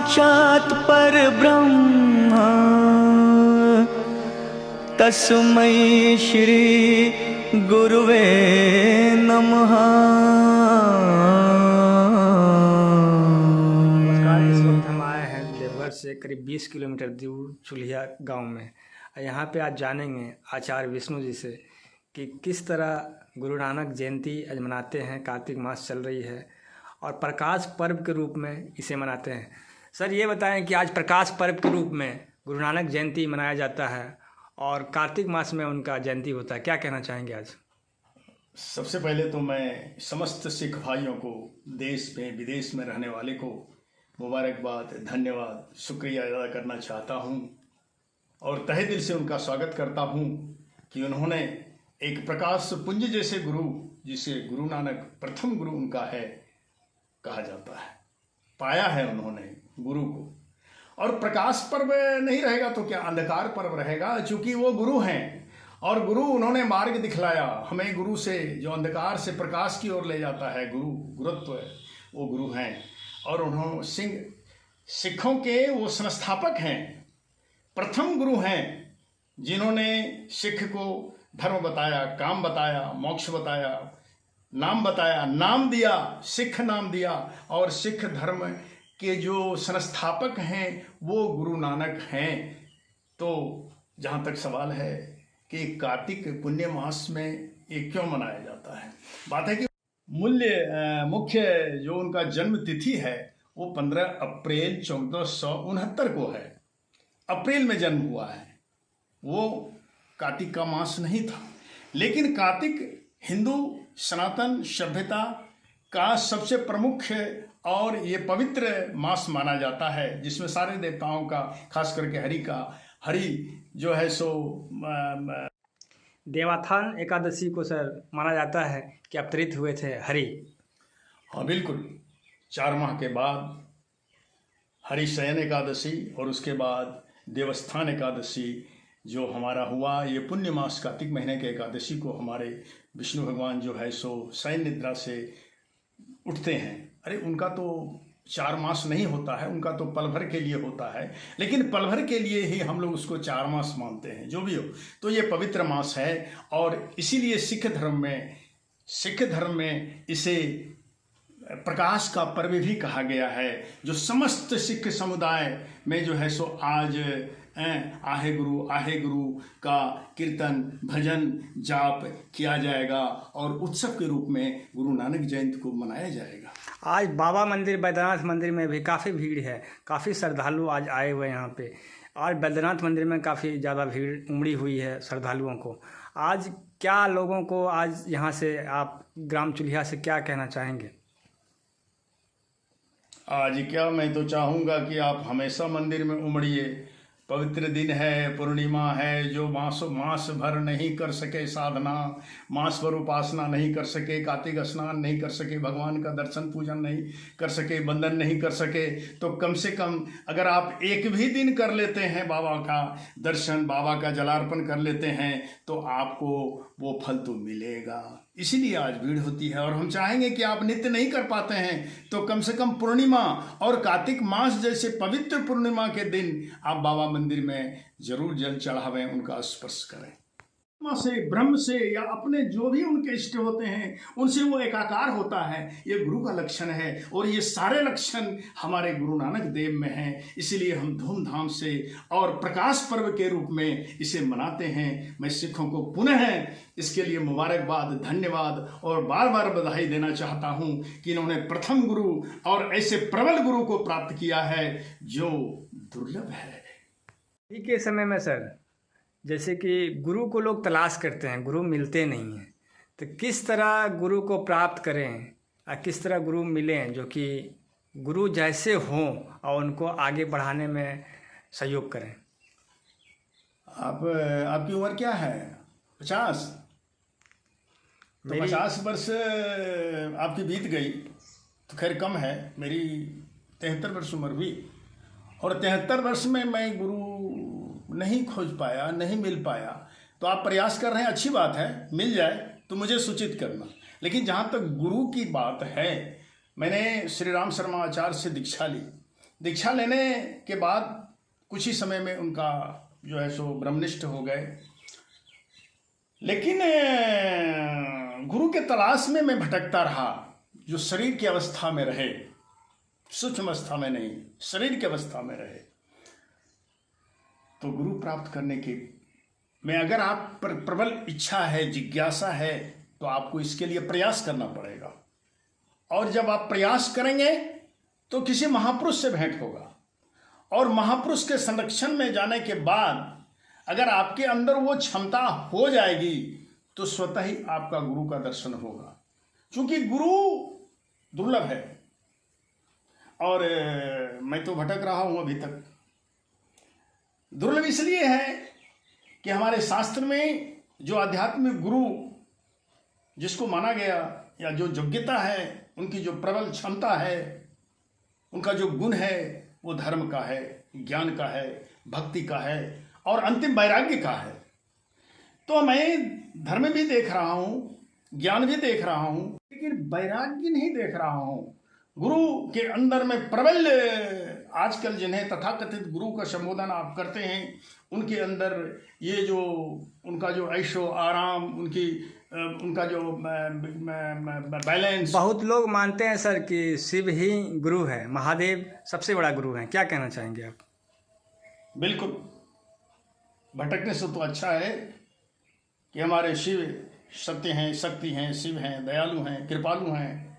साक्षात् परब्रह्म तस्मै श्री गुरुवे नमः। इस वक्त हम आए हैं देवघर से करीब 20 किलोमीटर दूर चुलिया गांव में। यहाँ पे आज जानेंगे आचार्य विष्णु जी से कि किस तरह गुरु नानक जयंती आज मनाते हैं। कार्तिक मास चल रही है और प्रकाश पर्व के रूप में इसे मनाते हैं। सर ये बताएं कि आज प्रकाश पर्व के रूप में गुरु नानक जयंती मनाया जाता है और कार्तिक मास में उनका जयंती होता है, क्या कहना चाहेंगे आज? सबसे पहले तो मैं समस्त सिख भाइयों को, देश में विदेश में रहने वाले को मुबारकबाद, धन्यवाद, शुक्रिया अदा करना चाहता हूं और तहे दिल से उनका स्वागत करता हूं कि उन्होंने एक प्रकाश पुंज जैसे गुरु, जिसे गुरु नानक प्रथम गुरु उनका है कहा जाता है, पाया है उन्होंने गुरु को। और प्रकाश पर्व नहीं रहेगा तो क्या अंधकार पर्व रहेगा, चूंकि वो गुरु हैं और गुरु उन्होंने मार्ग दिखलाया हमें। गुरु से जो अंधकार से प्रकाश की ओर ले जाता है, गुरुत्व वो गुरु हैं। और उन्होंने सिखों के वो संस्थापक हैं, प्रथम गुरु हैं, जिन्होंने सिख को धर्म बताया, काम बताया, मोक्ष बताया, नाम बताया, नाम दिया, सिख नाम दिया। और सिख धर्म के जो संस्थापक हैं वो गुरु नानक हैं। तो जहाँ तक सवाल है कि कार्तिक पुण्य मास में ये क्यों मनाया जाता है, बात है कि मुख्य जो उनका जन्म तिथि है वो 15 अप्रैल 1469 को है। अप्रैल में जन्म हुआ है, वो कार्तिक का मास नहीं था। लेकिन कार्तिक हिंदू सनातन सभ्यता का सबसे प्रमुख और ये पवित्र मास माना जाता है, जिसमें सारे देवताओं का, खास करके हरि जो है सो देवाथान एकादशी को सर माना जाता है कि अवतरित हुए थे हरि। हाँ बिल्कुल, 4 माह के बाद हरिशयन एकादशी और उसके बाद देवस्थान एकादशी जो हमारा हुआ। ये पुण्य मास कार्तिक महीने के एकादशी को हमारे विष्णु भगवान जो है सो शयन निद्रा से उठते हैं। अरे उनका तो 4 मास नहीं होता है, उनका तो पल भर के लिए होता है, लेकिन पल भर के लिए ही हम लोग उसको 4 मास मानते हैं। जो भी हो, तो ये पवित्र मास है और इसीलिए सिख धर्म में इसे प्रकाश का पर्व भी कहा गया है। जो समस्त सिख समुदाय में जो है सो आज आहे गुरु का कीर्तन, भजन, जाप किया जाएगा और उत्सव के रूप में गुरु नानक जयंती को मनाया जाएगा। आज बाबा मंदिर, बैद्यनाथ मंदिर में भी काफ़ी भीड़ है, काफ़ी श्रद्धालु आज आए हुए हैं यहाँ पे। और बैद्यनाथ मंदिर में काफ़ी ज़्यादा भीड़ उमड़ी हुई है श्रद्धालुओं को। आज क्या लोगों को आज यहाँ से आप ग्राम चुलिया से क्या कहना चाहेंगे? आज क्या, मैं तो चाहूँगा कि आप हमेशा मंदिर में उमड़िए। पवित्र दिन है, पूर्णिमा है। जो मास भर नहीं कर सके साधना, मास भर उपासना नहीं कर सके, कार्तिक स्नान नहीं कर सके, भगवान का दर्शन पूजन नहीं कर सके, बंदन नहीं कर सके, तो कम से कम अगर आप एक भी दिन कर लेते हैं, बाबा का दर्शन, बाबा का जलार्पण कर लेते हैं, तो आपको वो फल तो मिलेगा। इसीलिए आज भीड़ होती है। और हम चाहेंगे कि आप नित्य नहीं कर पाते हैं तो कम से कम पूर्णिमा और कार्तिक मास जैसे पवित्र पूर्णिमा के दिन आप बाबा मंदिर में जरूर जल चढ़ावें, उनका स्पर्श करें। से, ब्रह्म से या अपने जो भी उनके इष्ट होते हैं उनसे वो एकाकार होता है। ये गुरु का लक्षण है और ये सारे लक्षण हमारे गुरु नानक देव में हैं। इसीलिए हम धूमधाम से और प्रकाश पर्व के रूप में इसे मनाते हैं। मैं सिखों को पुनः इसके लिए मुबारकबाद, धन्यवाद और बार बार बधाई देना चाहता हूँ कि इन्होंने प्रथम गुरु और ऐसे प्रबल गुरु को प्राप्त किया है जो दुर्लभ है। अभी के समय में सर, जैसे कि गुरु को लोग तलाश करते हैं, गुरु मिलते नहीं हैं, तो किस तरह गुरु को प्राप्त करें और किस तरह गुरु मिलें जो कि गुरु जैसे हों और उनको आगे बढ़ाने में सहयोग करें? आपकी उम्र क्या है? 50? तो 50 वर्ष आपकी बीत गई तो खैर कम है। मेरी 73 वर्ष उम्र हुई और 73 वर्ष में मैं गुरु नहीं खोज पाया, नहीं मिल पाया। तो आप प्रयास कर रहे हैं, अच्छी बात है, मिल जाए तो मुझे सूचित करना। लेकिन जहाँ तक गुरु की बात है, मैंने श्री राम शर्मा आचार्य से दीक्षा ली। दीक्षा लेने के बाद कुछ ही समय में उनका जो है सो ब्रह्मनिष्ठ हो गए। लेकिन गुरु के तलाश में मैं भटकता रहा, जो शरीर की अवस्था में रहे, सूक्ष्म अवस्था में नहीं, शरीर की अवस्था में रहे। तो गुरु प्राप्त करने की में अगर आप पर प्रबल इच्छा है, जिज्ञासा है, तो आपको इसके लिए प्रयास करना पड़ेगा। और जब आप प्रयास करेंगे तो किसी महापुरुष से भेंट होगा, और महापुरुष के संरक्षण में जाने के बाद अगर आपके अंदर वो क्षमता हो जाएगी तो स्वतः ही आपका गुरु का दर्शन होगा। क्योंकि गुरु दुर्लभ है, और मैं तो भटक रहा हूं अभी तक। दुर्लभ इसलिए है कि हमारे शास्त्र में जो आध्यात्मिक गुरु जिसको माना गया, या जो योग्यता है, उनकी जो प्रबल क्षमता है, उनका जो गुण है, वो धर्म का है, ज्ञान का है, भक्ति का है, और अंतिम वैराग्य का है। तो मैं धर्म भी देख रहा हूँ, ज्ञान भी देख रहा हूँ, लेकिन वैराग्य नहीं देख रहा हूँ। गुरु के अंदर में प्रबल, आजकल जिन्हें तथाकथित गुरु का संबोधन आप करते हैं, उनके अंदर ये जो उनका जो ऐशो आराम, उनका जो बैलेंस। बहुत लोग मानते हैं सर कि शिव ही गुरु है, महादेव सबसे बड़ा गुरु है, क्या कहना चाहेंगे आप? बिल्कुल, भटकने से तो अच्छा है कि हमारे शिव सत्य हैं, शक्ति हैं, शिव हैं, दयालु हैं, कृपालु हैं,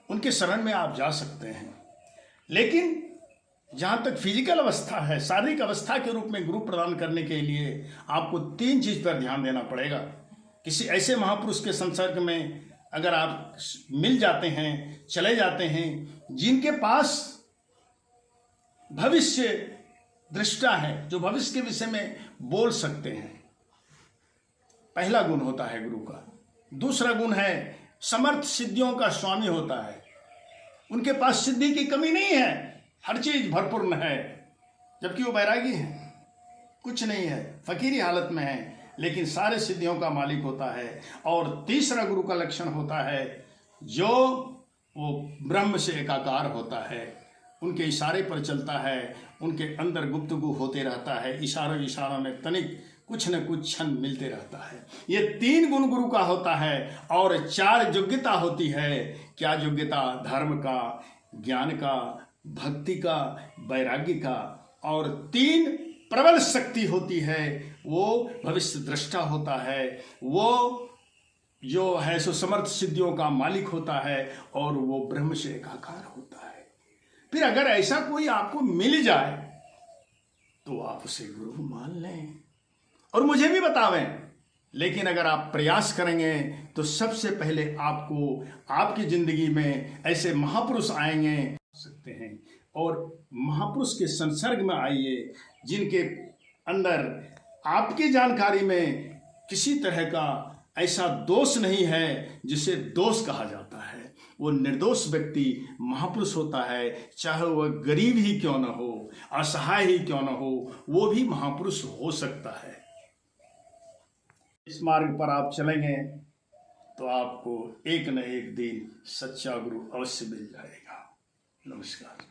उनके शरण में आप जा सकते हैं। लेकिन जहाँ तक फिजिकल अवस्था है, शारीरिक अवस्था के रूप में गुरु प्रदान करने के लिए आपको 3 चीज पर ध्यान देना पड़ेगा। किसी ऐसे महापुरुष के संसर्ग में अगर आप मिल जाते हैं, चले जाते हैं, जिनके पास भविष्य दृष्टा है, जो भविष्य के विषय में बोल सकते हैं, पहला गुण होता है गुरु का। दूसरा गुण है समर्थ सिद्धियों का स्वामी होता है। उनके पास सिद्धि की कमी नहीं है, हर चीज भरपूर्ण है, जबकि वो बैरागी है, कुछ नहीं है, फकीरी हालत में है, लेकिन सारे सिद्धियों का मालिक होता है। और तीसरा गुरु का लक्षण होता है जो वो ब्रह्म से एकाकार होता है, उनके इशारे पर चलता है, उनके अंदर गुप्तगु होते रहता है, इशारों में तनिक कुछ न कुछ क्षण मिलते रहता है। ये 3 गुण गुरु का होता है, और 4 योग्यता होती है। क्या योग्यता? धर्म का, ज्ञान का, भक्ति का, वैराग्य का, और 3 प्रबल शक्ति होती है। वो भविष्य दृष्टा होता है, वो जो है सो समर्थ सिद्धियों का मालिक होता है, और वो ब्रह्म से एकाकार होता है। फिर अगर ऐसा कोई आपको मिल जाए तो आप उसे गुरु मान लें और मुझे भी बतावें। लेकिन अगर आप प्रयास करेंगे तो सबसे पहले आपको आपकी जिंदगी में ऐसे महापुरुष आएंगे सकते हैं, और महापुरुष के संसर्ग में आइए जिनके अंदर आपकी जानकारी में किसी तरह का ऐसा दोष नहीं है जिसे दोष कहा जाता है। वो निर्दोष व्यक्ति महापुरुष होता है, चाहे वह गरीब ही क्यों न हो, असहाय ही क्यों न हो, वो भी महापुरुष हो सकता है। इस मार्ग पर आप चलेंगे तो आपको एक न एक दिन सच्चा गुरु अवश्य मिल जाएगा। नमस्कार।